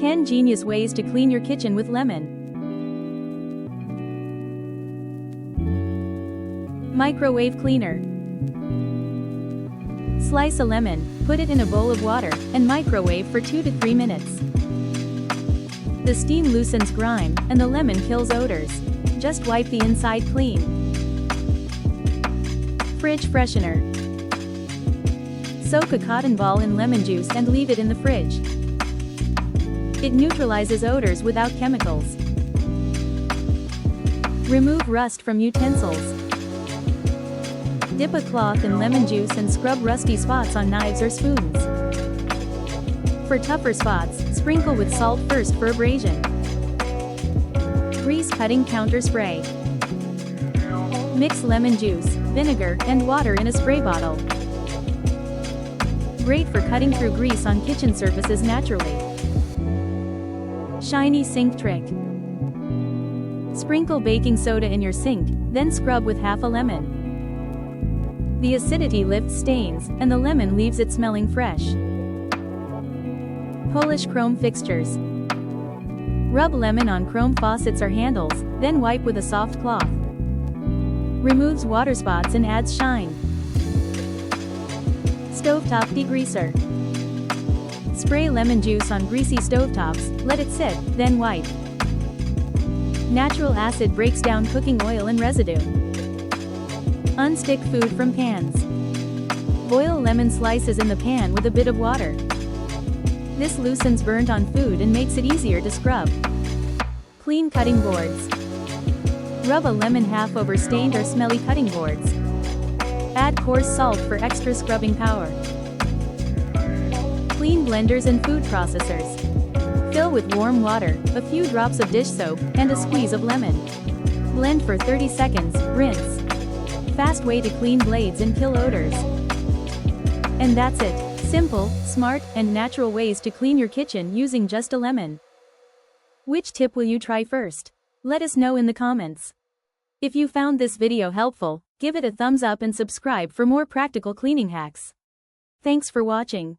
10 genius ways to clean your kitchen with lemon. Microwave cleaner. Slice a lemon, put it in a bowl of water, and microwave for 2 to 3 minutes. The steam loosens grime, and the lemon kills odors. Just wipe the inside clean. Fridge freshener. Soak a cotton ball in lemon juice and leave it in the fridge. It neutralizes odors without chemicals. Remove rust from utensils. Dip a cloth in lemon juice and scrub rusty spots on knives or spoons. For tougher spots, sprinkle with salt first for abrasion. Grease cutting counter spray. Mix lemon juice, vinegar, and water in a spray bottle. Great for cutting through grease on kitchen surfaces naturally. Shiny sink trick. Sprinkle baking soda in your sink, then scrub with half a lemon. The acidity lifts stains, and the lemon leaves it smelling fresh. Polish chrome fixtures. Rub lemon on chrome faucets or handles, then wipe with a soft cloth. Removes water spots and adds shine. Stovetop degreaser. Spray lemon juice on greasy stovetops, let it sit, then wipe. Natural acid breaks down cooking oil and residue. Unstick food from pans. Boil lemon slices in the pan with a bit of water. This loosens burnt on food and makes it easier to scrub. Clean cutting boards. Rub a lemon half over stained or smelly cutting boards. Add coarse salt for extra scrubbing power. Clean blenders and food processors. Fill with warm water, a few drops of dish soap, and a squeeze of lemon. Blend for 30 seconds, rinse. Fast way to clean blades and kill odors. And that's it. Simple, smart, and natural ways to clean your kitchen using just a lemon. Which tip will you try first? Let us know in the comments. If you found this video helpful, give it a thumbs up and subscribe for more practical cleaning hacks. Thanks for watching.